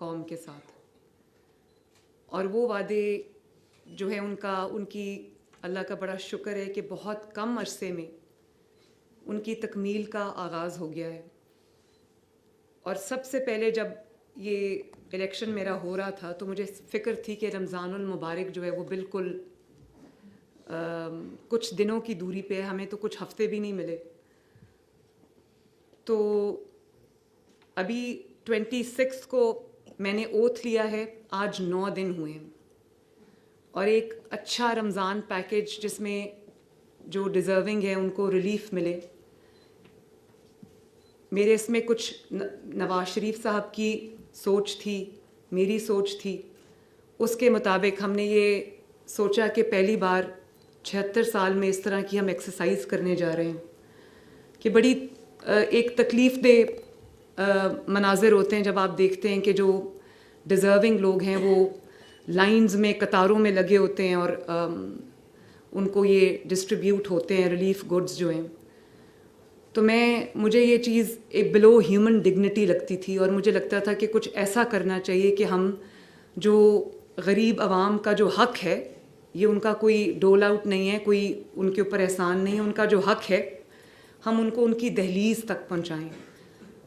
قوم کے ساتھ، اور وہ وعدے جو ہے ان کی اللہ کا بڑا شکر ہے کہ بہت کم عرصے میں ان کی تکمیل کا آغاز ہو گیا ہے. اور سب سے پہلے جب یہ الیکشن میرا ہو رہا تھا تو مجھے فکر تھی کہ رمضان المبارک جو ہے وہ بالکل کچھ دنوں کی دوری پہ، ہمیں تو کچھ ہفتے بھی نہیں ملے. تو ابھی 26 کو میں نے اوتھ لیا ہے، آج 9 دن ہوئے ہیں، اور ایک اچھا رمضان پیکج جس میں جو ڈیزرونگ ہے ان کو ریلیف ملے. میرے اس میں کچھ نواز شریف صاحب کی سوچ تھی، میری سوچ تھی. اس کے مطابق ہم نے یہ سوچا کہ پہلی بار 76 سال میں اس طرح کی ہم ایکسرسائز کرنے جا رہے ہیں کہ بڑی ایک تکلیف دہ مناظر ہوتے ہیں جب آپ دیکھتے ہیں کہ جو ڈیزرونگ لوگ ہیں وہ لائنز میں قطاروں میں لگے ہوتے ہیں اور ان کو یہ ڈسٹریبیوٹ ہوتے ہیں ریلیف گڈز جو ہیں. تو مجھے یہ چیز ایک بلو ہیومن ڈگنیٹی لگتی تھی، اور مجھے لگتا تھا کہ کچھ ایسا کرنا چاہیے کہ ہم جو غریب عوام کا جو حق ہے، یہ ان کا کوئی ڈول آؤٹ نہیں ہے، کوئی ان کے اوپر احسان نہیں ہے، ان کا جو حق ہے ہم ان کو ان کی دہلیز تک پہنچائیں.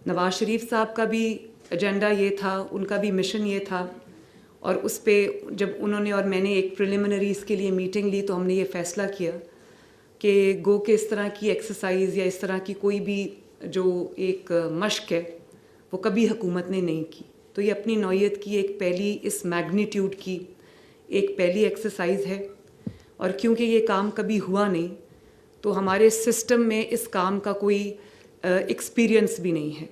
نواز شریف صاحب کا بھی ایجنڈا یہ تھا، ان کا بھی مشن یہ تھا، اور اس پہ جب انہوں نے اور میں نے ایک پریلیمنریز کے لیے میٹنگ لی تو ہم نے یہ فیصلہ کیا کہ گو کہ اس طرح کی ایکسرسائز یا اس طرح کی کوئی بھی جو ایک مشق ہے وہ کبھی حکومت نے نہیں کی. تو یہ اپنی نوعیت کی ایک پہلی اس میگنیٹیوڈ کی ایک پہلی ایکسرسائز ہے، اور کیونکہ یہ کام کبھی ہوا نہیں تو ہمارے سسٹم میں اس کام کا کوئی ایکسپیرئنس بھی نہیں ہے.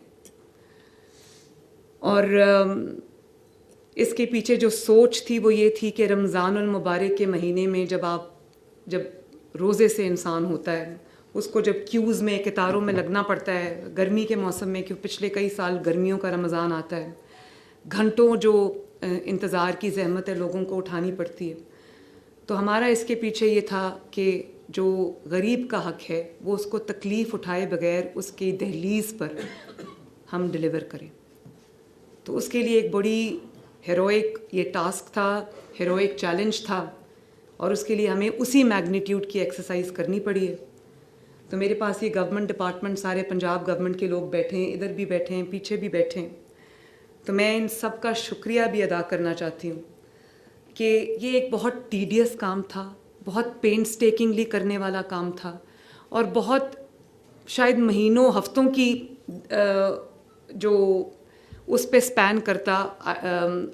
اور اس کے پیچھے جو سوچ تھی وہ یہ تھی کہ رمضان المبارک کے مہینے میں جب روزے سے انسان ہوتا ہے، اس کو جب کیوز میں قطاروں میں لگنا پڑتا ہے گرمی کے موسم میں، کہ پچھلے کئی سال گرمیوں کا رمضان آتا ہے، گھنٹوں جو انتظار کی زحمت ہے لوگوں کو اٹھانی پڑتی ہے. تو ہمارا اس کے پیچھے یہ تھا کہ جو غریب کا حق ہے وہ اس کو تکلیف اٹھائے بغیر اس کی دہلیز پر ہم ڈیلیور کریں. تو اس کے لیے ایک بڑی ہیروئک یہ ٹاسک تھا، ہیروئک چیلنج تھا، اور اس کے لیے ہمیں اسی میگنیٹیوڈ کی ایکسرسائز کرنی پڑی ہے. تو میرے پاس یہ گورنمنٹ ڈپارٹمنٹ سارے پنجاب گورنمنٹ کے لوگ بیٹھے ہیں، ادھر بھی بیٹھے ہیں، پیچھے بھی بیٹھے ہیں. تو میں ان سب کا شکریہ بھی ادا کرنا چاہتی ہوں کہ یہ ایک بہت ٹیڈیس کام تھا، بہت پینسٹیکنگلی کرنے والا کام تھا، اور بہت شاید مہینوں ہفتوں کی جو اس پہ سپین کرتا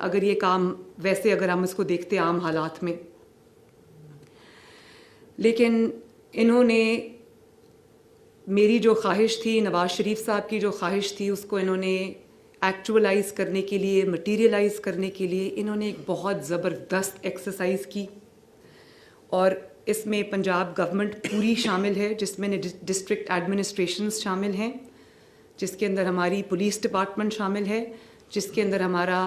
اگر یہ کام ویسے اگر ہم اس کو دیکھتے عام حالات میں. لیکن انہوں نے میری جو خواہش تھی، نواز شریف صاحب کی جو خواہش تھی، اس کو انہوں نے ایکچولائز کرنے کے لیے، مٹیریلائز کرنے کے لیے انہوں نے ایک بہت زبردست ایکسرسائز کی. اور اس میں پنجاب گورنمنٹ پوری شامل ہے، جس میں ڈسٹرکٹ ایڈمنسٹریشنز شامل ہیں، جس کے اندر ہماری پولیس ڈپارٹمنٹ شامل ہے، جس کے اندر ہمارا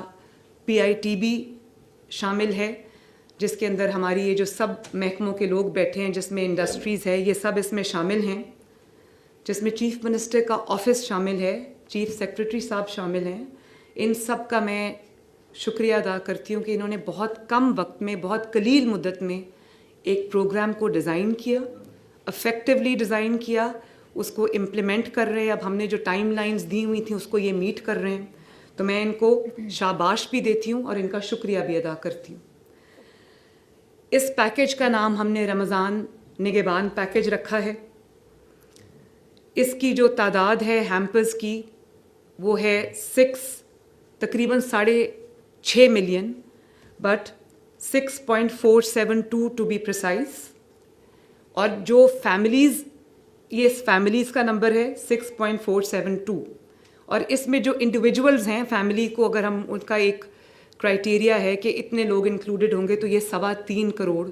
PITB شامل ہے، جس کے اندر ہماری یہ جو سب محکموں کے لوگ بیٹھے ہیں، جس میں انڈسٹریز ہے، یہ سب اس میں شامل ہیں، جس میں چیف منسٹر کا آفس شامل ہے، چیف سیکرٹری صاحب شامل ہیں. ان سب کا میں شکریہ ادا کرتی ہوں کہ انہوں نے بہت کم وقت میں، بہت قلیل مدت میں ایک پروگرام کو ڈیزائن کیا، افیکٹولی ڈیزائن کیا، اس کو امپلیمنٹ کر رہے ہیں. اب ہم نے جو ٹائم لائنز دی ہوئی تھیں اس کو یہ میٹ کر رہے ہیں. تو میں ان کو شاباش بھی دیتی ہوں اور ان کا شکریہ بھی ادا کرتی ہوں. اس پیکج کا نام ہم نے رمضان نگہبان پیکج رکھا ہے. اس کی جو تعداد ہے ہیمپرز کی وہ ہے تقریباً 6.5 million, but 6.472 to be precise. اور جو فیملیز، یہ اس فیملیز کا نمبر ہے 6.472. اور اس میں جو انڈیویجولز ہیں فیملی کو اگر ہم ان کا ایک کرائٹیریا ہے کہ اتنے لوگ انکلوڈڈ ہوں گے تو یہ 3.25 کروڑ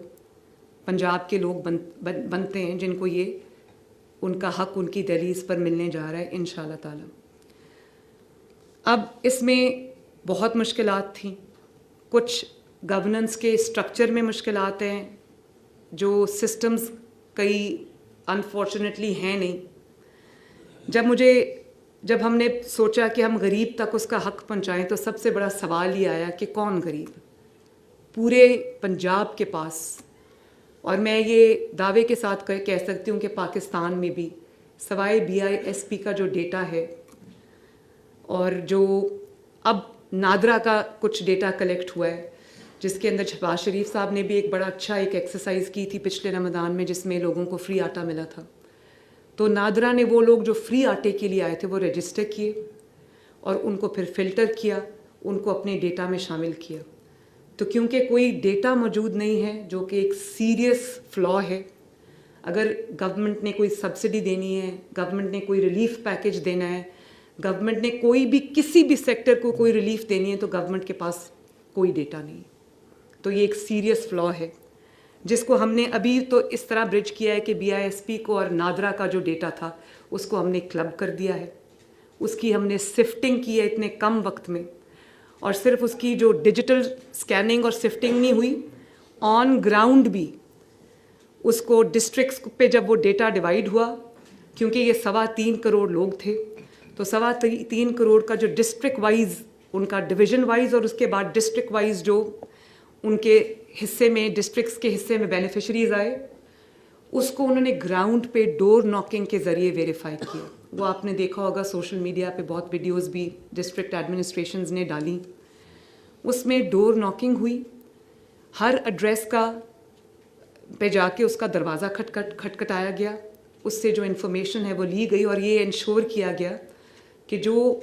پنجاب کے لوگ بنتے ہیں جن کو یہ ان کا حق ان کی دہلیز پر ملنے جا رہا ہے انشاءاللہ تعالی. اب اس میں بہت مشکلات تھیں، کچھ گورننس کے اسٹرکچر میں مشکلات ہیں، جو سسٹمز کئی انفارچونیٹلی ہیں نہیں. جب مجھے جب ہم نے سوچا کہ ہم غریب تک اس کا حق پہنچائیں تو سب سے بڑا سوال یہ آیا کہ کون غریب؟ پورے پنجاب کے پاس، اور میں یہ دعوے کے ساتھ کہہ سکتی ہوں کہ پاکستان میں بھی سوائے BISP کا جو ڈیٹا ہے اور جو اب نادرا کا کچھ ڈیٹا کلیکٹ ہوا ہے، جس کے اندر شہباز شریف صاحب نے بھی ایک بڑا اچھا ایک ایکسرسائز کی تھی پچھلے رمضان میں، جس میں لوگوں کو فری آٹا ملا تھا. تو نادرا نے وہ لوگ جو فری آٹے کے لیے آئے تھے وہ رجسٹر کیے اور ان کو پھر فلٹر کیا، ان کو اپنے ڈیٹا میں شامل کیا. تو کیونکہ کوئی ڈیٹا موجود نہیں ہے، جو کہ ایک سیریس فلا ہے. اگر گورنمنٹ نے کوئی سبسڈی دینی ہے، گورنمنٹ نے کوئی ریلیف پیکج دینا ہے، گورنمنٹ نے کوئی بھی کسی بھی سیکٹر کو کوئی ریلیف دینی ہے، تو گورنمنٹ کے پاس کوئی ڈیٹا نہیں. تو یہ ایک سیریس فلا ہے جس کو ہم نے ابھی تو اس طرح برج کیا ہے کہ BISP کو اور نادرا کا جو ڈیٹا تھا اس کو ہم نے کلب کر دیا ہے. اس کی ہم نے سفٹنگ کی ہے اتنے کم وقت میں، اور صرف اس کی جو ڈیجیٹل سکیننگ اور سفٹنگ نہیں ہوئی، آن گراؤنڈ بھی اس کو ڈسٹرکٹس پہ جب وہ ڈیٹا ڈیوائیڈ ہوا، کیونکہ یہ 3.25 کروڑ لوگ تھے، تو 3.25 کروڑ کا جو ڈسٹرکٹ وائز ان کا ڈویژن وائز اور اس کے بعد ڈسٹرکٹ وائز جو ان کے حصے میں ڈسٹرکٹس کے حصے میں بینیفیشریز آئے، اس کو انہوں نے گراؤنڈ پہ ڈور ناکنگ کے ذریعے ویریفائی کیا. وہ آپ نے دیکھا ہوگا سوشل میڈیا پہ بہت ویڈیوز بھی ڈسٹرکٹ ایڈمنسٹریشنز نے ڈالیں. اس میں ڈور ناکنگ ہوئی، ہر ایڈریس کا پہ جا کے اس کا دروازہ کھٹکھٹایا گیا، اس سے جو انفارمیشن ہے وہ لی گئی، اور یہ انشور کیا گیا کہ جو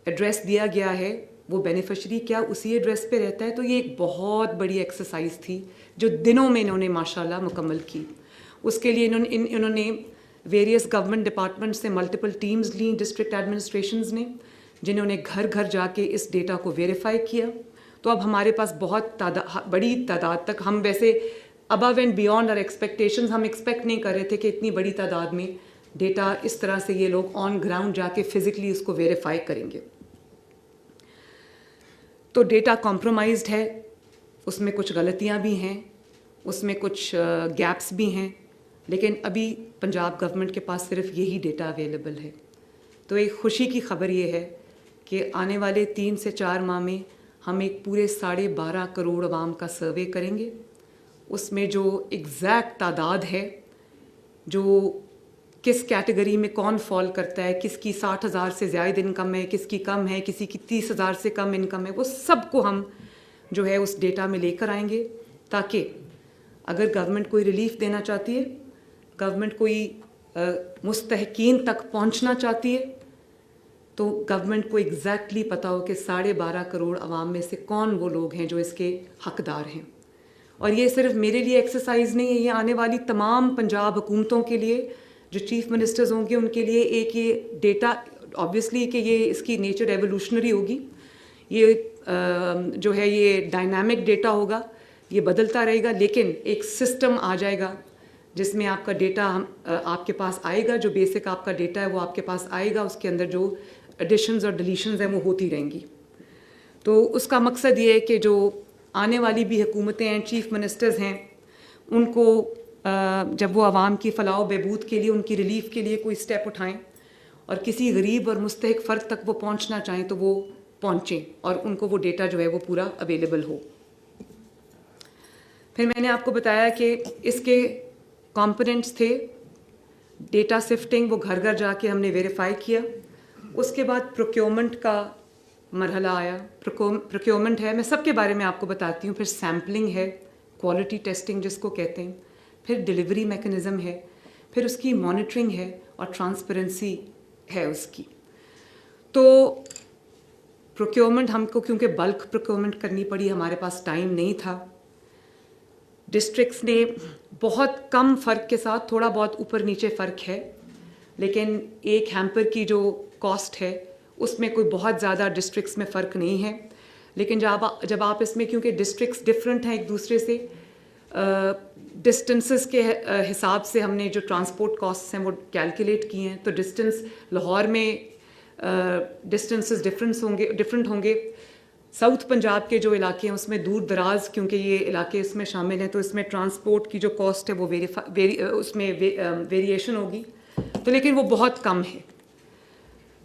ایڈریس دیا گیا ہے وہ بینیفیشری کیا اسی ایڈریس پہ رہتا ہے. تو یہ ایک بہت بڑی ایکسرسائز تھی جو دنوں میں انہوں نے ماشاءاللہ مکمل کی. اس کے لیے انہوں نے ویریس گورنمنٹ ڈپارٹمنٹ سے ملٹیپل ٹیمز لیں ڈسٹرکٹ ایڈمنسٹریشنز نے، جنہوں نے گھر گھر جا کے اس ڈیٹا کو ویریفائی کیا. تو اب ہمارے پاس بہت بڑی تعداد تک، ہم ویسے ابو اینڈ بیونڈ اور ایکسپیکٹیشنز ہم ایکسپیکٹ نہیں کر رہے تھے کہ اتنی بڑی تعداد میں ڈیٹا اس طرح سے یہ لوگ آن گراؤنڈ جا کے فزیکلی اس کو ویریفائی کریں گے. تو ڈیٹا کمپرومائزڈ ہے، اس میں کچھ غلطیاں بھی ہیں، اس میں کچھ گیپس بھی ہیں، لیکن ابھی پنجاب گورنمنٹ کے پاس صرف یہی ڈیٹا اویلیبل ہے. تو ایک خوشی کی خبر یہ ہے کہ آنے والے 3 سے 4 ماہ میں ہم ایک پورے 12.5 کروڑ عوام کا سروے کریں گے. اس میں جو ایگزیکٹ تعداد ہے، جو کس کیٹیگری میں کون فال کرتا ہے، کس کی 60,000 سے زائد انکم ہے، کس کی کم ہے، کسی کی 30,000 سے کم انکم ہے، وہ سب کو ہم جو ہے اس ڈیٹا میں لے کر آئیں گے، تاکہ اگر گورنمنٹ کوئی ریلیف دینا چاہتی ہے، گورنمنٹ کوئی مستحقین تک پہنچنا چاہتی ہے، تو گورنمنٹ کو ایگزیکٹلی پتہ ہو کہ 12.5 کروڑ عوام میں سے کون وہ لوگ ہیں جو اس کے حقدار ہیں. اور یہ صرف میرے لیے ایکسرسائز نہیں ہے، یہ آنے والی تمام پنجاب حکومتوں کے لیے جو چیف منسٹرز ہوں گے ان کے لیے ایک یہ ڈیٹا، آبویسلی کہ یہ اس کی نیچر ایوولوشنری ہوگی، یہ جو ہے یہ ڈائنامک ڈیٹا ہوگا، یہ بدلتا رہے گا، لیکن ایک سسٹم آ جائے گا جس میں آپ کا ڈیٹا آپ کے پاس آئے گا، جو بیسک آپ کا ڈیٹا ہے وہ آپ کے پاس آئے گا، اس کے اندر جو ایڈیشنز اور ڈیلیشنز ہیں وہ ہوتی رہیں گی. تو اس کا مقصد یہ ہے کہ جو آنے والی بھی حکومتیں ہیں، چیف منسٹرز ہیں، ان کو جب وہ عوام کی فلاح و بہبود کے لیے، ان کی ریلیف کے لیے کوئی سٹیپ اٹھائیں اور کسی غریب اور مستحق فرد تک وہ پہنچنا چاہیں تو وہ پہنچیں اور ان کو وہ ڈیٹا جو ہے وہ پورا اویلیبل ہو. پھر میں نے آپ کو بتایا کہ اس کے کمپوننٹس تھے ڈیٹا سفٹنگ، وہ گھر گھر جا کے ہم نے ویریفائی کیا. اس کے بعد پروکیورمنٹ کا مرحلہ آیا. پروکیورمنٹ ہے، میں سب کے بارے میں آپ کو بتاتی ہوں. پھر سیمپلنگ ہے، کوالٹی ٹیسٹنگ جس کو کہتے ہیں، پھر ڈلیوری میکنزم ہے، پھر اس کی مانیٹرنگ ہے اور ٹرانسپیرنسی ہے اس کی. تو پروکیورمنٹ ہم کو کیونکہ بلک پروکیورمنٹ کرنی پڑی، ہمارے پاس ٹائم نہیں تھا. ڈسٹرکٹس نے بہت کم فرق کے ساتھ، تھوڑا بہت اوپر نیچے فرق ہے، لیکن ایک ہیمپر کی جو کاسٹ ہے اس میں کوئی بہت زیادہ ڈسٹرکٹس میں فرق نہیں ہے. لیکن جب آپ اس میں، کیونکہ ڈسٹرکٹس ڈفرینٹ ہیں ایک دوسرے سے، ڈسٹنسز کے حساب سے ہم نے جو ٹرانسپورٹ کاسٹس ہیں وہ کیلکولیٹ کی ہیں. تو ڈسٹنس لاہور میں ڈسٹنسز ڈفرینٹ ہوں گے. ساؤتھ پنجاب کے جو علاقے ہیں اس میں دور دراز، کیونکہ یہ علاقے اس میں شامل ہیں، تو اس میں ٹرانسپورٹ کی جو کاسٹ ہے وہ اس میں ویریشن ہوگی، تو لیکن وہ بہت کم ہے.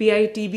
PITB,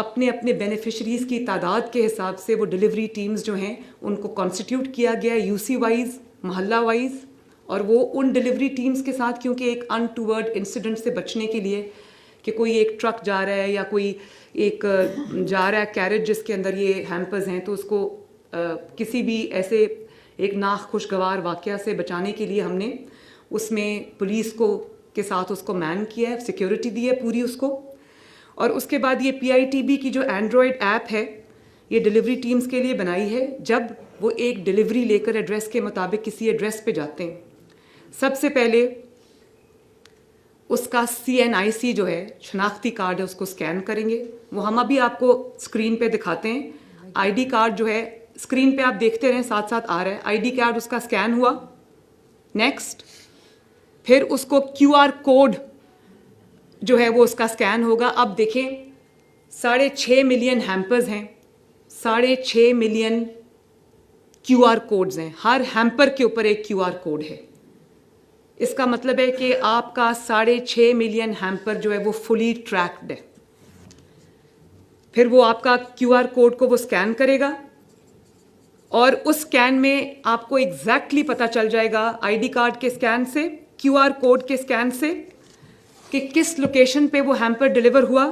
اپنے اپنے بینیفیشریز کی تعداد کے حساب سے وہ ڈلیوری ٹیمز جو ہیں ان کو کانسٹیٹیوٹ کیا گیا یو سی وائز, محلہ وائز, اور وہ ان ڈلیوری ٹیمز کے ساتھ کیونکہ ایک انٹوورڈ انسیڈنٹ سے بچنے کے لیے کہ کوئی ایک ٹرک جا رہا ہے یا کوئی ایک جا رہا ہے کیریج جس کے اندر یہ ہیمپرز ہیں, تو اس کو کسی بھی ایسے ایک ناخوشگوار واقعہ سے بچانے کے لیے ہم نے اس میں پولیس کو کے ساتھ اس کو مین کیا ہے, سیکیورٹی دی ہے پوری اس کو. اور اس کے بعد یہ پی آئی ٹی بی کی جو اینڈرائڈ ایپ ہے یہ ڈلیوری ٹیمز کے لیے بنائی ہے. جب وہ ایک ڈلیوری لے کر ایڈریس کے مطابق کسی ایڈریس پہ جاتے ہیں, سب سے پہلے اس کا CNIC جو ہے شناختی کارڈ ہے اس کو اسکین کریں گے. وہ ہم ابھی آپ کو اسکرین پہ دکھاتے ہیں. آئی ڈی کارڈ جو ہے اسکرین پہ آپ دیکھتے رہیں ساتھ ساتھ آ رہا ہے. آئی ڈی کارڈ اس کا اسکین ہوا, نیکسٹ. پھر اس کو QR کوڈ جو ہے وہ اس کا اسکین ہوگا. اب دیکھیں 6.5 ملین ہیمپرز ہیں, 6.5 ملین QR کوڈز ہیں, ہر ہیمپر کے اوپر ایک QR کوڈ ہے. اس کا مطلب ہے کہ آپ کا 6.5 ملین ہیمپر جو ہے وہ فلی ٹریکڈ ہے. پھر وہ آپ کا QR کوڈ کو وہ اسکین کرے گا اور اس اسکین میں آپ کو ایگزیکٹلی پتہ چل جائے گا آئی ڈی کارڈ کے اسکین سے, QR کوڈ کے اسکین سے, کہ کس لوکیشن پہ وہ ہیمپر ڈلیور ہوا,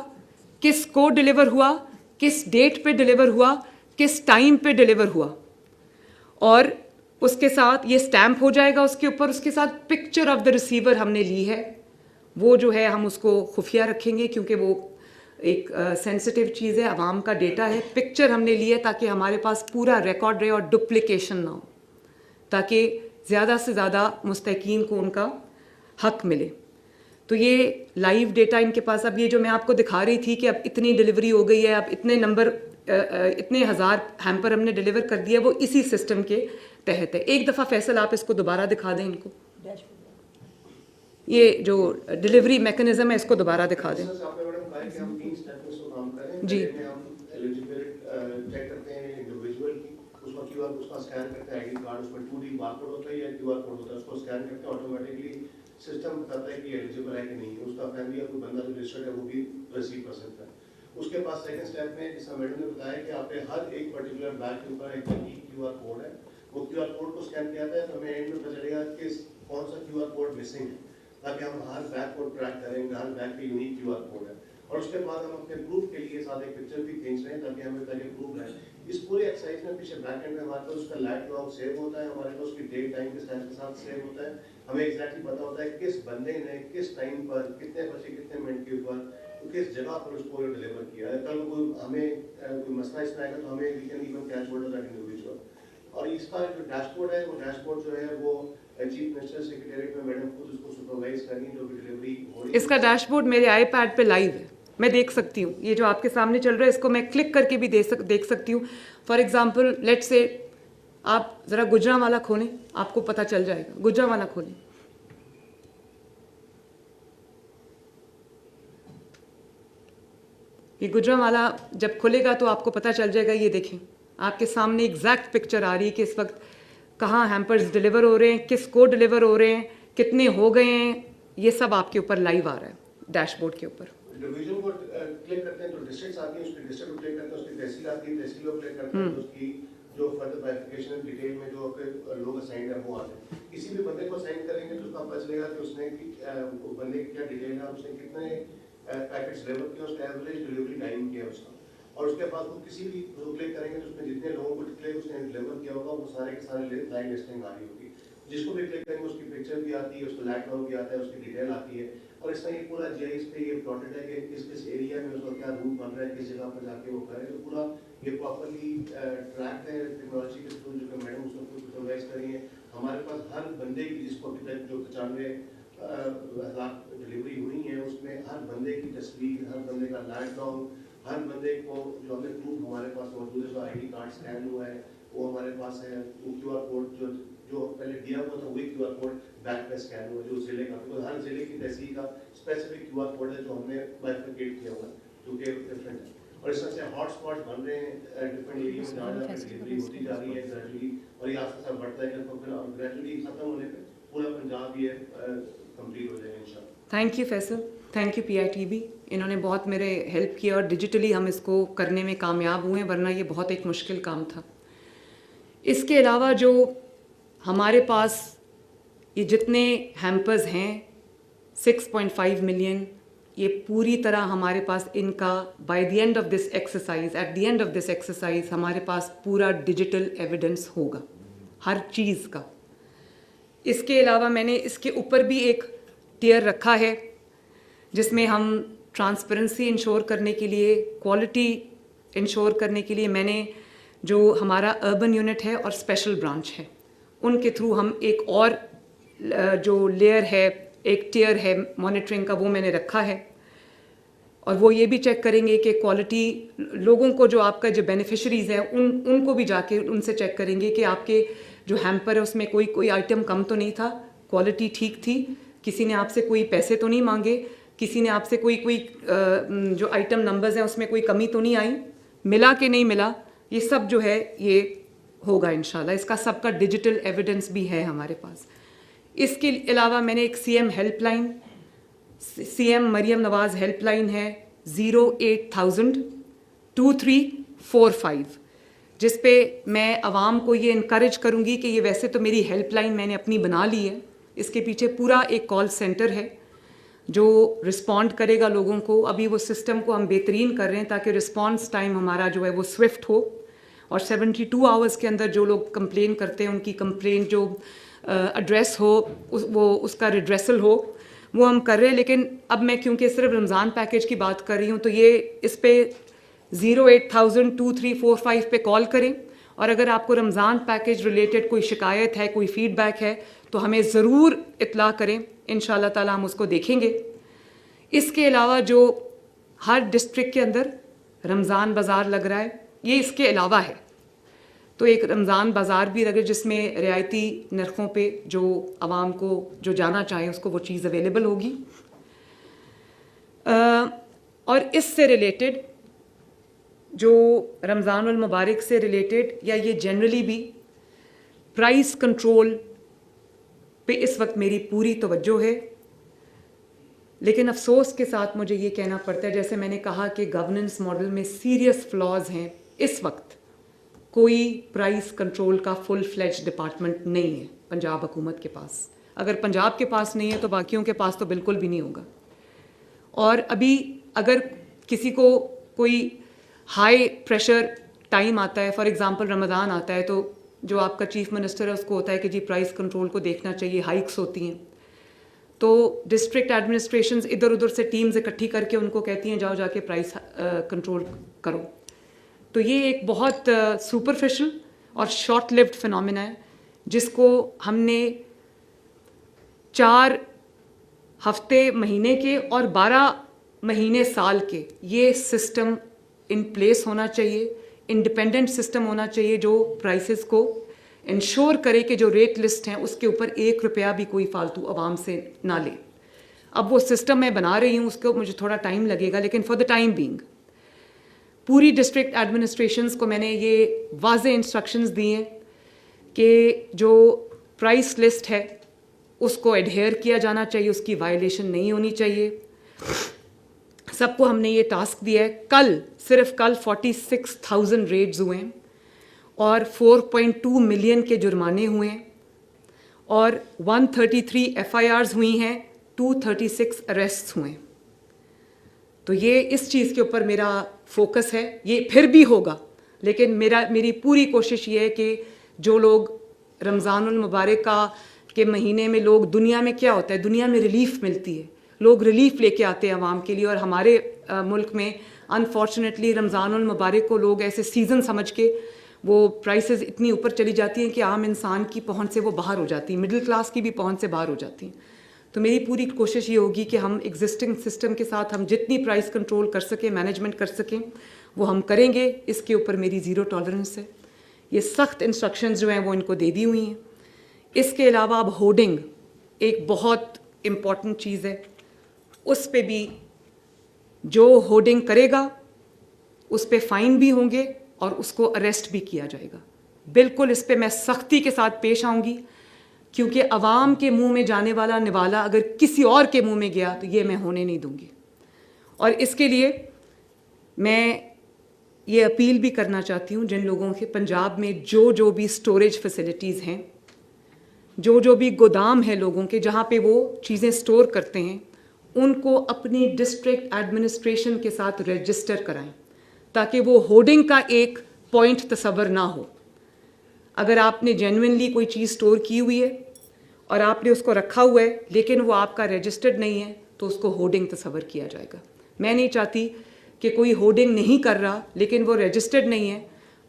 کس کو ڈلیور ہوا, کس ڈیٹ پہ ڈلیور ہوا, کس ٹائم پہ ڈلیور ہوا. اور اس کے ساتھ یہ اسٹیمپ ہو جائے گا اس کے اوپر. اس کے ساتھ پکچر آف دا ریسیور ہم نے لی ہے, وہ جو ہے ہم اس کو خفیہ رکھیں گے کیونکہ وہ ایک سینسٹیو چیز ہے, عوام کا ڈیٹا ہے. پکچر ہم نے لی ہے تاکہ ہمارے پاس پورا ریکارڈ رہے اور ڈپلیکیشن نہ ہو, تاکہ زیادہ سے زیادہ مستحقین کو ان کا حق ملے. تو یہ لائیو ڈیٹا ان کے پاس. اب یہ جو میں آپ کو دکھا رہی تھی کہ اب اتنی ڈلیوری ہو گئی ہے, اب اتنے نمبر اتنے ہزار ہیمپر ہم نے ڈلیور کر دیا, وہ اسی سسٹم کے تحت ہے. ایک دفعہ فیصل آپ اس کو دوبارہ دکھا دیں ان کو, یہ جو ڈلیوری میکنزم ہے اس کو دوبارہ دکھا دیں. جی سسٹم بتاتا ہے کہ ایلیجیبل ہے کہ نہیں ہے, اس کا فیملی یا کوئی بندہ جو رجسٹرڈ ہے وہ بھی ریسیو کر سکتا ہے. اس کے پاس سیکنڈ اسٹیپ میں جس طرح میڈم نے بتایا کہ آپ نے ہر ایک پرٹیکولر بیگ کے اوپر ایک QR کوڈ ہے, وہ QR کوڈ کو اسکین کیا جاتا ہے تو ہمیں اینڈ میں پتہ چلے گا کہ کون سا QR کوڈ مسنگ ہے, تاکہ ہم ہر بیگ کو ٹریک کریں گے, ہر بیگ پہ یونیک QR کوڈ ہے. اور اس کے بعد ہم اپنے پروف کے لیے ساتھ ایک پکچر بھی کھینچ رہے ہیں تاکہ ہمیں پہلے پروف ہے. اس پورے ایکسرسائز میں پیچھے بیک اینڈ میں ہمارے پاس اس کا لائٹ لاگ سیو ہوتا ہے, ہمارے پاس اس کی ڈیٹ ٹائم کے ساتھ سیو ہوتا ہے. ہمیں ایگزیکٹلی پتا ہوتا ہے کس بندے نے کس ٹائم پر کتنے بچے کتنے منٹ کے اوپر کس جگہ پر اس کو ڈلیور کیا ہے. کل کوئی ہمیں کوئی مسئلہ اس میں آئے گا تو ہمیں we can even catch hold that individual. اور اس کا جو ڈیش بورڈ ہے وہ ڈیش بورڈ جو ہے وہ چیف منسٹر سیکریٹریٹ میں میڈم خود اس کو سپروائز کریں جو بھی ڈلیوری ہو رہی ہے. اس کا ڈیش بورڈ میرے آئی پیڈ پہ لائیو ہے, میں دیکھ سکتی ہوں. یہ جو آپ کے سامنے چل رہا ہے اس کو میں کلک کر کے بھی دیکھ سکتی ہوں. فار ایگزامپل لیٹ سے آپ ذرا گجرانوالا کھولیں, آپ کو پتہ چل جائے گا. گجرانوالا کھولیں, یہ گجرانوالا جب کھلے گا تو آپ کو پتہ چل جائے گا. یہ دیکھیں آپ کے سامنے ایگزیکٹ پکچر آ رہی ہے کہ اس وقت کہاں ہیمپرز ڈلیور ہو رہے ہیں, کس کو ڈلیور ہو رہے ہیں, کتنے ہو گئے ہیں. یہ سب آپ کے اوپر لائیو آ رہا ہے ڈیش بورڈ کے اوپر. ڈویژن کو کلک کرتے ہیں تو ڈسٹرکٹس آتی ہیں, اس کی ڈسٹرکٹ کو کلک کرتے ہیں, اس کی تحصیل آتی ہے, تحصیل کو کلک کرتے ہیں تو اس کی جو فردر بائیفیکیشن ڈیٹیل میں جو لوگ اسائنڈ ہیں وہ آتے ہیں. کسی بھی بندے کو اسائن کریں گے تو اس کا پتہ چلے گا کہ اس نے بندے کی کیا ڈیٹیل ہے, اس نے کتنے پیکٹس ڈلیور کیے, اس کا ایوریج ڈلیوری ٹائم کیا ہے اس کا. اور اس کے بعد وہ کسی بھی کلک کریں گے تو اس میں جتنے لوگوں کو اس نے ڈلیور کیا ہوگا وہ سارے کے سارے لائن لسٹنگ آ رہی ہوگی. جس کو بھی کلک کریں گے اس کی پکچر بھی آتی ہے, اس کا لائٹ لاگ بھی آتا ہے, اس کی ڈیٹیل آتی ہے. اور اس طرح یہ پورا GIS پہ یہ پلاٹڈ ہے کہ کس ایریا میں اس کا کیا روٹ بن رہا ہے, کس جگہ پر جا کے وہ کرے. تو پورا یہ پراپرلی ٹریک ہے ٹیکنالوجی کے تھرو, جو کہ میڈم اس کو سپروائز کری ہے. ہمارے پاس ہر بندے کی جس کو ابھی تک جو 95,000 ڈلیوری ہوئی ہیں اس میں ہر بندے کی تصویر, ہر بندے کا لائٹ لاگ, ہر بندے کو جو ہمیں پروف ہمارے پاس موجود ہے, جو ID کارڈ اسکین ہوا ہے وہ ہمارے پاس ہے. وہ QR کوڈ جو پہلے دیا ہوا تھا وہی QR کوڈ بیک پہ اسکین ہوا جو ضلع کا, ہر ضلع کی تحصیل کا اسپیسیفک QR کوڈ ہے جو ہم نے بائیفرکیٹ کیا ہوا ہے جو کہ ڈفرینٹ ہے. اور اس طرح سے ہاٹ اسپاٹ بن رہے ہیں ڈفرینٹ ایریا میں, جہاں جہاں پہ ڈلیوری ہوتی جا رہی ہے گریجولی, اور یہ آہستہ آہستہ بڑھتا ہے کہ گریجولی ختم ہونے پہ پورا پنجاب یہ کمپلیٹ ہو جائے گا انشاءاللہ. Thank you Faisal. Thank you PITB, انہوں نے بہت میرے ہیلپ کیا اور ڈیجیٹلی ہم اس کو کرنے میں کامیاب ہوئے ہیں, ورنہ یہ بہت ایک مشکل کام تھا. اس کے علاوہ جو ہمارے پاس یہ جتنے ہیمپرز ہیں 6.5 ملین, یہ پوری طرح ہمارے پاس ان کا by the end of this exercise, at the end of this exercise ہمارے پاس پورا ڈیجیٹل ایویڈنس ہوگا ہر چیز کا. اس کے علاوہ میں نے اس کے اوپر بھی ایک ٹیئر رکھا ہے جس میں ہم ٹرانسپیرنسی انشور کرنے کے لیے, کوالٹی انشور کرنے کے لیے میں نے جو ہمارا اربن یونٹ ہے اور اسپیشل برانچ ہے ان کے تھرو ہم ایک اور جو لیئر ہے, ایک ٹیئر ہے مانیٹرنگ کا, وہ میں نے رکھا ہے. اور وہ یہ بھی چیک کریں گے کہ کوالٹی لوگوں کو جو آپ کا جو بینیفیشریز ہیں ان کو بھی جا کے ان سے چیک کریں گے کہ آپ کے جو ہیمپر ہے اس میں کوئی آئٹم کم تو نہیں تھا, کوالٹی ٹھیک تھی, کسی نے آپ سے کوئی پیسے تو نہیں مانگے, کسی نے آپ سے کوئی جو آئٹم نمبرز ہیں اس میں کوئی کمی تو نہیں آئی, ملا کہ نہیں ملا, یہ سب جو ہے یہ ہوگا انشاءاللہ. اس کا سب کا ڈیجیٹل ایویڈنس بھی ہے ہمارے پاس. اس کے علاوہ میں نے ایک CM help line, CM Maryam Nawaz help line ہے 080002345, جس پہ میں عوام کو یہ انکریج کروں گی کہ یہ ویسے تو میری ہیلپ لائن میں نے اپنی بنا لی ہے, اس کے پیچھے پورا ایک کال سینٹر ہے جو رسپونڈ کرے گا لوگوں کو. ابھی وہ سسٹم کو ہم بہترین کر رہے ہیں تاکہ رسپانس ٹائم ہمارا جو ہے وہ سوئفٹ ہو, اور 72 آورز کے اندر جو لوگ کمپلین کرتے ہیں ان کی کمپلین جو ایڈریس ہو وہ اس کا ریڈریسل ہو, وہ ہم کر رہے ہیں. لیکن اب میں کیونکہ صرف رمضان پیکیج کی بات کر رہی ہوں تو یہ اس پہ 080002345 پہ کال کریں, اور اگر آپ کو رمضان پیکیج ریلیٹڈ کوئی شکایت ہے, کوئی فیڈ بیک ہے تو ہمیں ضرور اطلاع کریں, انشاءاللہ تعالی ہم اس کو دیکھیں گے. اس کے علاوہ جو ہر ڈسٹرکٹ کے اندر رمضان بازار لگ رہا ہے, یہ اس کے علاوہ ہے, تو ایک رمضان بازار بھی لگے جس میں رعایتی نرخوں پہ جو عوام کو جو جانا چاہے اس کو وہ چیز اویلیبل ہوگی. اور اس سے ریلیٹڈ جو رمضان المبارک سے ریلیٹڈ یا یہ جنرلی بھی پرائس کنٹرول پہ اس وقت میری پوری توجہ ہے. لیکن افسوس کے ساتھ مجھے یہ کہنا پڑتا ہے, جیسے میں نے کہا کہ گورننس ماڈل میں سیریس فلاز ہیں, اس وقت کوئی پرائس کنٹرول کا فل فلیج ڈپارٹمنٹ نہیں ہے پنجاب حکومت کے پاس. اگر پنجاب کے پاس نہیں ہے تو باقیوں کے پاس تو بالکل بھی نہیں ہوگا. اور ابھی اگر کسی کو کوئی ہائی پریشر ٹائم آتا ہے, فار ایگزامپل رمضان آتا ہے, تو جو آپ کا چیف منسٹر ہے اس کو ہوتا ہے کہ جی پرائس کنٹرول کو دیکھنا چاہیے, ہائکس ہوتی ہیں, تو ڈسٹرکٹ ایڈمنسٹریشنز ادھر ادھر سے ٹیمز اکٹھی کر کے ان کو کہتی ہیں جاؤ جا کے پرائس کنٹرول کرو. تو یہ ایک بہت سپرفیشل اور شارٹ لیوڈ فنومینا ہے جس کو ہم نے 4 ہفتے مہینے کے اور 12 مہینے سال کے یہ سسٹم ان پلیس ہونا چاہیے, انڈیپینڈنٹ سسٹم ہونا چاہیے جو پرائسز کو انشور کرے کہ جو ریٹ لسٹ ہیں اس کے اوپر 1 روپیہ بھی کوئی فالتو عوام سے نہ لے. اب وہ سسٹم میں بنا رہی ہوں, اس کو مجھے تھوڑا ٹائم لگے گا, لیکن فار دا ٹائم بینگ پوری ڈسٹرکٹ ایڈمنسٹریشنز کو میں نے یہ واضح انسٹرکشنز دی ہیں کہ جو پرائس لسٹ ہے اس کو ایڈہیئر کیا جانا چاہیے, اس کی وائلیشن نہیں ہونی چاہیے. سب کو ہم نے یہ ٹاسک دیا ہے. صرف کل 46,000 ریڈز ہوئے ہیں اور 4.2 ملین کے جرمانے ہوئے ہیں اور 133 FIRs ہوئی ہیں, 236 اریسٹس ہوئے ہیں. تو یہ اس چیز کے اوپر میرا فوکس ہے. یہ پھر بھی ہوگا, لیکن میری پوری کوشش یہ ہے کہ جو لوگ رمضان المبارک کے مہینے میں لوگ, دنیا میں کیا ہوتا ہے, دنیا میں ریلیف ملتی ہے, لوگ ریلیف لے کے آتے ہیں عوام کے لیے, اور ہمارے ملک میں انفارچونیٹلی رمضان المبارک کو لوگ ایسے سیزن سمجھ کے وہ پرائسز اتنی اوپر چلی جاتی ہیں کہ عام انسان کی پہنچ سے وہ باہر ہو جاتی ہیں, مڈل کلاس کی بھی پہنچ سے باہر ہو جاتی ہیں. تو میری پوری کوشش یہ ہوگی کہ ہم ایگزسٹنگ سسٹم کے ساتھ ہم جتنی پرائس کنٹرول کر سکیں, مینجمنٹ کر سکیں, وہ ہم کریں گے. اس کے اوپر میری زیرو ٹالرنس ہے. یہ سخت انسٹرکشنز جو ہیں وہ ان کو دے دی ہوئی ہیں. اس کے علاوہ اب ہوڈنگ ایک بہت امپورٹنٹ چیز ہے, اس پہ بھی جو ہوڈنگ کرے گا اس پہ فائن بھی ہوں گے اور اس کو اریسٹ بھی کیا جائے گا. بالکل اس پہ میں سختی کے ساتھ پیش آؤں گی. کیونکہ عوام کے منہ میں جانے والا نوالا اگر کسی اور کے منہ میں گیا تو یہ میں ہونے نہیں دوں گی. اور اس کے لیے میں یہ اپیل بھی کرنا چاہتی ہوں جن لوگوں کے پنجاب میں جو بھی اسٹوریج فیسلٹیز ہیں, جو بھی گودام ہے لوگوں کے جہاں پہ وہ چیزیں اسٹور کرتے ہیں, ان کو اپنی ڈسٹرکٹ ایڈمنسٹریشن کے ساتھ رجسٹر کرائیں تاکہ وہ ہوڈنگ کا ایک پوائنٹ تصور نہ ہو. اگر آپ نے جینوئنلی کوئی چیز اسٹور کی ہوئی ہے اور آپ نے اس کو رکھا ہوا ہے لیکن وہ آپ کا رجسٹرڈ نہیں ہے تو اس کو ہوڈنگ تصور کیا جائے گا. میں نہیں چاہتی کہ کوئی ہوڈنگ نہیں کر رہا لیکن وہ رجسٹرڈ نہیں ہے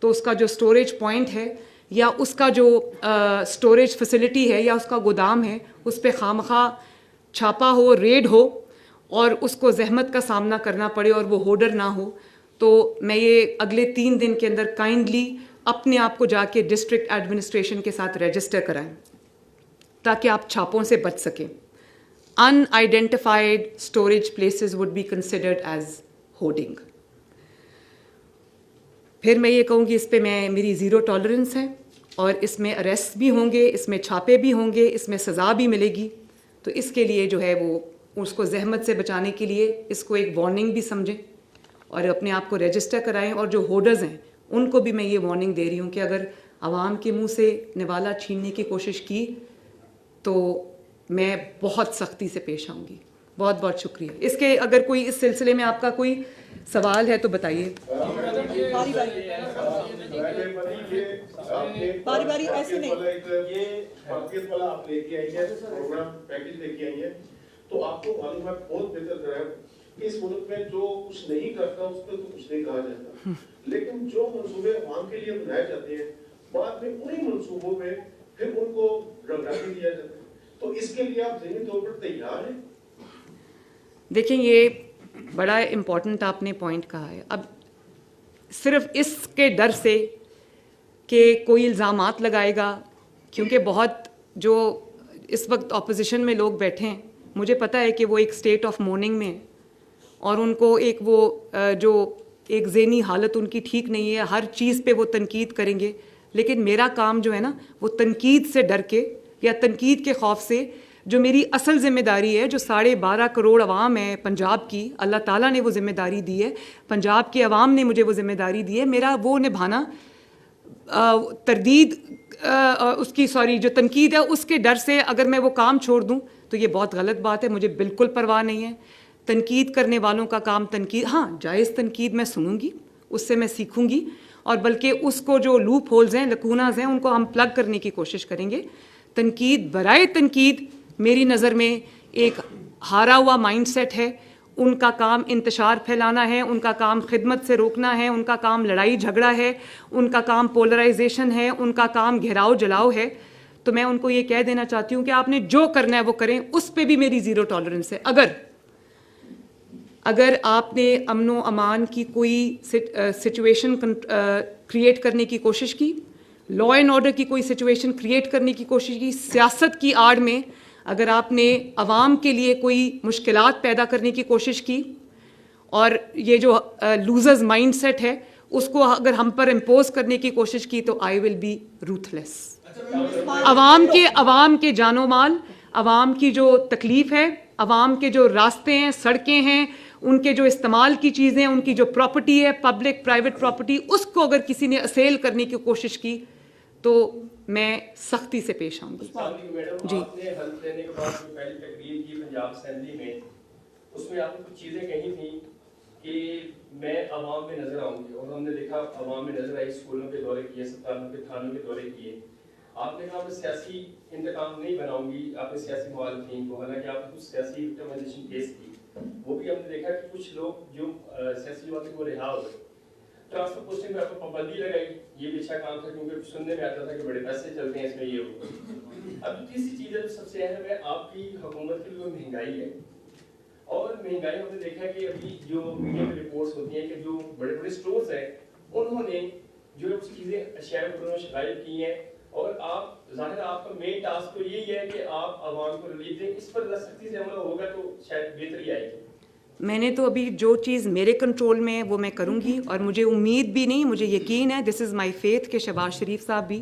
تو اس کا جو اسٹوریج پوائنٹ ہے یا اس کا جو اسٹوریج فیسلٹی ہے یا اس کا گودام ہے اس پہ خواہ چھاپا ہو, ریڈ ہو اور اس کو زحمت کا سامنا کرنا پڑے اور وہ ہوڈر نہ ہو. تو میں یہ اگلے 3 دن کے اندر کائنڈلی اپنے آپ کو جا کے ڈسٹرکٹ ایڈمنسٹریشن کے ساتھ رجسٹر کرائیں تاکہ آپ چھاپوں سے بچ سکیں. Unidentified storage places would be considered as hoarding. پھر میں یہ کہوں گی اس پہ میری زیرو ٹالرنس ہے اور اس میں اریسٹ بھی ہوں گے, اس میں چھاپے بھی ہوں گے, اس میں سزا بھی ملے گی. تو اس کے لیے جو ہے وہ اس کو زحمت سے بچانے کے لیے اس کو ایک وارننگ بھی سمجھیں اور اپنے آپ کو رجسٹر کرائیں. اور جو ہولڈرز ہیں ان کو بھی میں یہ وارننگ دے رہی ہوں کہ اگر عوام کے منہ سے نوالا چھیننے کی کوشش کی تو میں بہت سختی سے پیش آؤں گی. بہت بہت شکریہ. اس کے اگر کوئی اس سلسلے میں آپ کا کوئی سوال ہے تو بتائیے. باری باری ایسے نہیں. تو آپ کو معلوم ہے بہت بہتر طرح اس ملک میں جو کچھ نہیں کرتا اس پہ تو کچھ نہیں کہا جاتا, لیکن جو منصوبے عوام کے لیے بنائے جاتے ہیں بعد میں انہی منصوبوں میں پھر ان کو رنگا بھی دیا جاتا ہے. تو اس کے لیے آپ ذہنی طور پر تیار ہیں؟ دیکھیں یہ بڑا امپورٹنٹ آپ نے پوائنٹ کہا ہے. اب صرف اس کے ڈر سے کہ کوئی الزامات لگائے گا, کیونکہ بہت جو اس وقت اپوزیشن میں لوگ بیٹھے ہیں مجھے پتہ ہے کہ وہ ایک اسٹیٹ آف مورننگ میں ہیں اور ان کو ایک وہ جو ایک ذہنی حالت ان کی ٹھیک نہیں ہے, ہر چیز پہ وہ تنقید کریں گے. لیکن میرا کام جو ہے نا وہ تنقید سے ڈر کے یا تنقید کے خوف سے جو میری اصل ذمہ داری ہے, جو 12.5 کروڑ عوام ہے پنجاب کی, اللہ تعالیٰ نے وہ ذمہ داری دی ہے, پنجاب کے عوام نے مجھے وہ ذمہ داری دی ہے, میرا وہ نبھانا تردید اس کی جو تنقید ہے اس کے ڈر سے اگر میں وہ کام چھوڑ دوں تو یہ بہت غلط بات ہے. مجھے بالکل پرواہ نہیں ہے. تنقید کرنے والوں کا کام تنقید, ہاں جائز تنقید میں سنوں گی, اس سے میں سیکھوں گی اور بلکہ اس کو جو لوپ ہولز ہیں, لکوناز ہیں, ان کو ہم پلگ کرنے کی کوشش کریں گے. تنقید برائے تنقید میری نظر میں ایک ہارا ہوا مائنڈ سیٹ ہے. ان کا کام انتشار پھیلانا ہے, ان کا کام خدمت سے روکنا ہے, ان کا کام لڑائی جھگڑا ہے, ان کا کام پولرائزیشن ہے, ان کا کام گھیراؤ جلاؤ ہے. تو میں ان کو یہ کہہ دینا چاہتی ہوں کہ آپ نے جو کرنا ہے وہ کریں, اس پہ بھی میری زیرو ٹالرنس ہے. اگر آپ نے امن و امان کی کوئی سچویشن کریٹ کرنے کی کوشش کی, لا اینڈ آرڈر کی کوئی سچویشن کریٹ کرنے کی کوشش کی, سیاست کی آڑ میں اگر آپ نے عوام کے لیے کوئی مشکلات پیدا کرنے کی کوشش کی اور یہ جو لوزرز مائنڈ سیٹ ہے اس کو اگر ہم پر امپوز کرنے کی کوشش کی تو آئی ول بی روتھلیس. عوام کے جان و مال, عوام کی جو تکلیف ہے, عوام کے جو راستے ہیں, سڑکیں ہیں, ان کے جو استعمال کی چیزیں, ان کی جو پراپرٹی ہے, پبلک پرائیویٹ پراپرٹی, اس کو اگر کسی نے اسیل کرنے کی کوشش کی تو میں سختی سے پیش آؤں گی. جی آپ نے حلف لینے کے بعد جو پہلی تقریر کی پنجاب اسمبلی میں, اس میں آپ نے کچھ چیزیں کہی تھیں کہ میں عوام میں نظر آؤں گی, اور ہم نے دیکھا عوام میں نظر آئی, اسکولوں کے دورے کیے, اسپتالوں کے تھانوں کے دورے کیے. آپ نے کہا میں سیاسی انتقام نہیں بناؤں گی آپ نے سیاسی مخالفین کو, حالانکہ آپ نے کچھ سیاسی وکٹمائزیشن کیس کی, وہ بھی ہم نے دیکھا کہ کچھ لوگ جو سیاسی جماعتیں وہ رہا ہو گئے. ٹرانسفر پوسٹنگ میں آپ کو پابندی لگائی, یہ بھی اچھا کام تھا کیونکہ سننے میں آتا تھا کہ بڑے پیسے چلتے ہیں اس میں یہ ہو. اب تیسری چیز ہے جو سب سے اہم ہے, آپ کی حکومت کی جو مہنگائی ہے, اور مہنگائی ہم نے دیکھا کہ ابھی جو میڈیا میں رپورٹس ہوتی ہیں کہ جو بڑے بڑے اسٹورز ہیں انہوں نے جو ہے چیزیں اشیاء کو شکایت کی ہیں, اور آپ ظاہر آپ کا مین ٹاسک تو یہی ہے کہ آپ عوام کو ریلیف دیں. اس پر سختی سے عمل ہوگا تو شاید بہتری آئے گی. میں نے تو ابھی جو چیز میرے کنٹرول میں ہے وہ میں کروں گی, اور مجھے امید بھی نہیں, مجھے یقین ہے, دس از مائی فیتھ کہ شہباز شریف صاحب بھی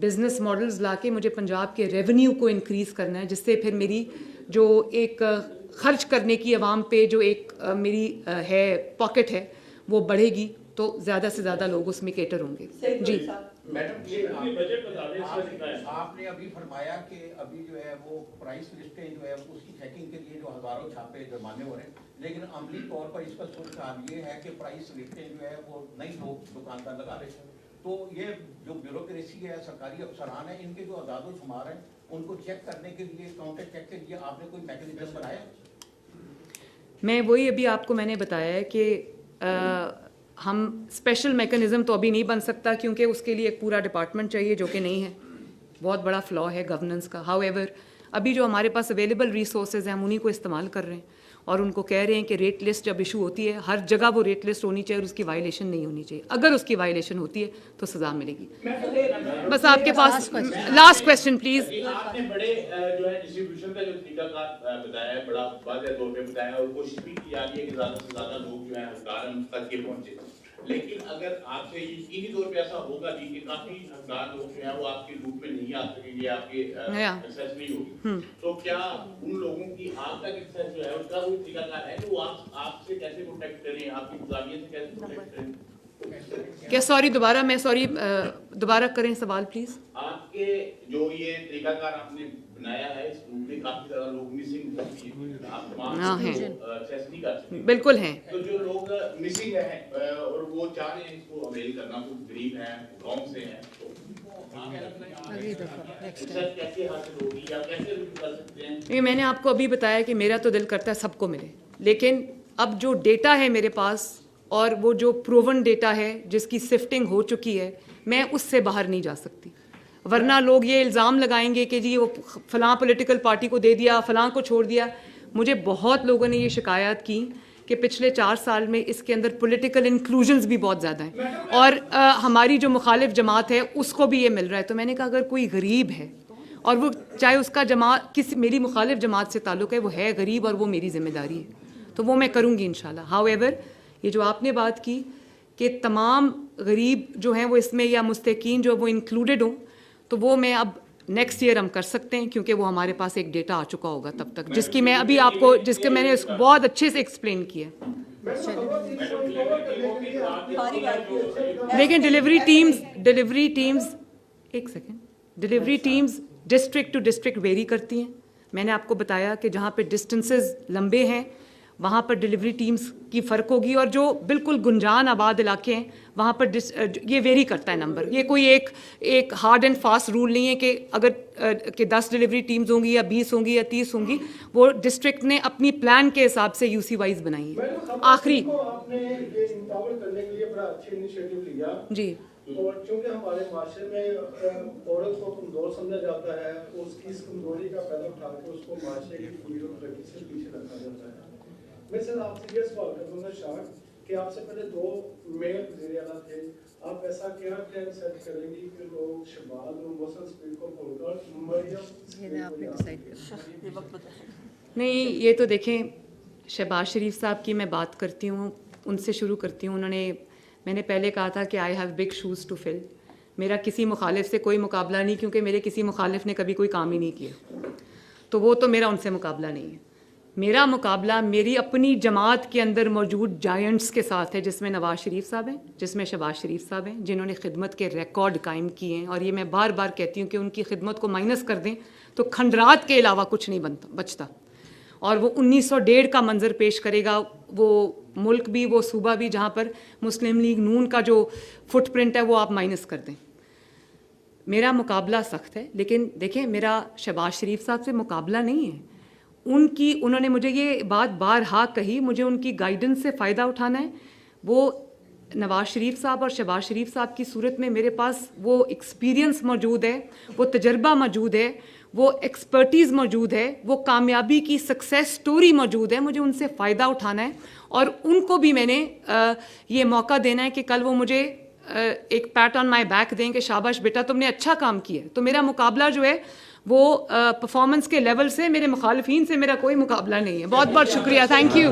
بزنس ماڈلز لا کے مجھے پنجاب کے ریونیو کو انکریز کرنا ہے، جس سے پھر میری جو ایک خرچ کرنے کی عوام پہ جو ایک میری ہے پاکٹ ہے وہ بڑھے گی، تو زیادہ سے زیادہ لوگ اس میں کیٹر ہوں گے. جی میڈم یہ بجٹ بتا دیں. آپ نے ابھی فرمایا کہ ابھی جو ہے وہ پرائس لسٹیں جو ہے اس کی چیکنگ کے لیے جو ہزاروں چھاپے جرمانے ہو رہے ہیں، لیکن عملی طور پر اس کا صورتحال یہ ہے کہ پرائس لسٹیں جو ہے وہ نہیں لوگ دکاندار لگا رہے ہیں. تو یہ جو بیوروکریسی ہے، سرکاری افسران ہیں، ان کے جو اعداد و شمار ہیں ان کو چیک کرنے کے لیے، کاؤنٹر چیک کے لیے آپ نے کوئی میکینزم بنایا؟ میں وہی ابھی آپ کو میں نے بتایا ہے کہ ہم اسپیشل میکانزم تو ابھی نہیں بن سکتا، کیونکہ اس کے لیے ایک پورا ڈپارٹمنٹ چاہیے جو کہ نہیں ہے. بہت بڑا فلا ہے گورننس کا. ہاؤ ایور ابھی جو ہمارے پاس اویلیبل ریسورسز ہیں ہم انہیں کو استعمال کر رہے ہیں، اور ان کو کہہ رہے ہیں کہ ریٹ لسٹ جب ایشو ہوتی ہے ہر جگہ وہ ریٹ لسٹ ہونی چاہیے اور اس کی وائلیشن نہیں ہونی چاہیے. اگر اس کی وائلیشن ہوتی ہے تو سزا ملے گی. بس آپ کے پاس لاسٹ کویسچن پلیز. آپ نے بڑے جو ہے ڈسٹریبیوشن کا جو طریقہ کار بتایا ہے، بڑا واضح طور پہ بتایا، اور کوشش بھی کی جا رہی ہے کہ زیادہ سے زیادہ لوگ جو ہیں حقدار تک کے پہنچے. لیکن اگر آپ سے یقینی طور پہ ایسا ہوگا بھی کہ کافی حقدار لوگ جو ہیں وہ آپ کے روٹ میں نہیں آ سکیں گے، آپ کے ایکسیس نہیں ہوگی، تو کیا ان لوگوں کی آپ تک ایکسیس جو ہے اس کا کوئی طریقہ کار ہے کہ وہ آپ سے کیسے پروٹیکٹ کریں، آپ کی انتظامیہ سے کیسے پروٹیکٹ کریں؟ کیا سوری دوبارہ کریں سوال پلیز. آپ کے جو یہ طریقہ کار آپ نے بنایا ہے، اس روٹ میں کافی زیادہ لوگ مسنگ ہوتی ہیں، آپ تمام ایکسیس نہیں کر سکتے. بالکل ہیں. تو جو لوگ مسنگ ہیں اور وہ چاہ رہے ہیں اس کو اویل کرنا، کوئی غریب ہیں، گاؤں سے ہیں، تو کیسے حاصل ہوگی یا کیسے کر سکتے ہیں؟ میں نے آپ کو ابھی بتایا کہ میرا تو دل کرتا ہے سب کو ملے، لیکن اب جو ڈیٹا ہے میرے پاس اور وہ جو پروون ڈیٹا ہے جس کی سفٹنگ ہو چکی ہے، میں اس سے باہر نہیں جا سکتی. ورنہ لوگ یہ الزام لگائیں گے کہ جی وہ فلاں پولیٹیکل پارٹی کو دے دیا، فلاں کو چھوڑ دیا. مجھے بہت لوگوں نے یہ شکایات کی کہ پچھلے 4 سال میں اس کے اندر پولیٹیکل انکلوژنز بھی بہت زیادہ ہیں، اور ہماری جو مخالف جماعت ہے اس کو بھی یہ مل رہا ہے. تو میں نے کہا اگر کوئی غریب ہے اور وہ چاہے اس کا جماعت میری مخالف جماعت سے تعلق ہے، وہ ہے غریب اور وہ میری ذمہ داری ہے، تو وہ میں کروں گی انشاءاللہ. ہاؤ ایور یہ جو آپ نے بات کی کہ تمام غریب جو ہیں وہ اس میں یا مستحقین جو وہ انکلوڈڈ ہوں، تو وہ میں اب نیکسٹ ایئر ہم کر سکتے ہیں، کیونکہ وہ ہمارے پاس ایک ڈیٹا آ چکا ہوگا تب تک، جس کی میں ابھی آپ کو میں نے اس کو بہت اچھے سے ایکسپلین کیا. لیکن delivery teams district to district vary کرتی ہیں. میں نے آپ کو بتایا کہ جہاں پہ ڈسٹنسز لمبے ہیں وہاں پر ڈلیوری ٹیمز کی فرق ہوگی، اور جو بالکل گنجان آباد علاقے ہیں وہاں پر یہ ویری کرتا ہے نمبر. یہ کوئی ایک ہارڈ اینڈ فاسٹ رول نہیں ہے کہ اگر کہ 10 ڈلیوری ٹیمز ہوں گی یا 20 ہوں گی یا 30 ہوں گی. وہ ڈسٹرکٹ نے اپنی پلان کے حساب سے یو سی وائز بنائی ہے. آخری آپ نے یہ امپاور کرنے کے لیے بڑا اچھا انیشیٹو لیا جی، اور چونکہ ہمارے معاشرے میں عورت کو کمزور سمجھا جاتا ہے، اس کی اس کمزوری کا فائدہ اٹھا کے اس کو معاشرے کی پوری اور ترقی سے پیچھے رکھا جاتا ہے. میں سر آپ سے یہ سوال کروں گا شاہ کہ آپ سے پہلے 2 میل وزیر اعلیٰ تھے، آپ ایسا کیا ٹرینڈ سیٹ کریں گی کہ لوگ شہباز اور موسم اسپیڈ کو بھول کر نہیں، یہ تو دیکھیں شہباز شریف صاحب کی میں بات کرتی ہوں، ان سے شروع کرتی ہوں. میں نے پہلے کہا تھا کہ I have big shoes to fill. میرا کسی مخالف سے کوئی مقابلہ نہیں، کیونکہ میرے کسی مخالف نے کبھی کوئی کام ہی نہیں کیا، تو وہ تو میرا ان سے مقابلہ نہیں ہے. میرا مقابلہ میری اپنی جماعت کے اندر موجود جائنٹس کے ساتھ ہے، جس میں نواز شریف صاحب ہیں، جس میں شہباز شریف صاحب ہیں، جنہوں نے خدمت کے ریکارڈ قائم کیے ہیں. اور یہ میں بار بار کہتی ہوں کہ ان کی خدمت کو مائنس کر دیں تو کھنڈرات کے علاوہ کچھ نہیں بچتا. اور وہ 1901 کا منظر پیش کرے گا، وہ ملک بھی، وہ صوبہ بھی جہاں پر مسلم لیگ نون کا جو فٹ پرنٹ ہے وہ آپ مائنس کر دیں. میرا مقابلہ سخت ہے، لیکن دیکھیں میرا شہباز شریف صاحب سے مقابلہ نہیں ہے. انہوں نے مجھے یہ بات بارہا کہی، مجھے ان کی گائیڈنس سے فائدہ اٹھانا ہے. وہ نواز شریف صاحب اور شہباز شریف صاحب کی صورت میں میرے پاس وہ ایکسپیرینس موجود ہے، وہ تجربہ موجود ہے، وہ ایکسپرٹیز موجود ہے، وہ کامیابی کی سکسیس سٹوری موجود ہے. مجھے ان سے فائدہ اٹھانا ہے، اور ان کو بھی میں نے یہ موقع دینا ہے کہ کل وہ مجھے ایک پیٹ آن مائی بیک دیں کہ شاباش بیٹا تم نے اچھا کام کیا. تو میرا مقابلہ جو ہے وہ پرفارمنس کے لیول سے، میرے مخالفین سے میرا کوئی مقابلہ نہیں ہے. بہت بہت شکریہ، تھینک یو.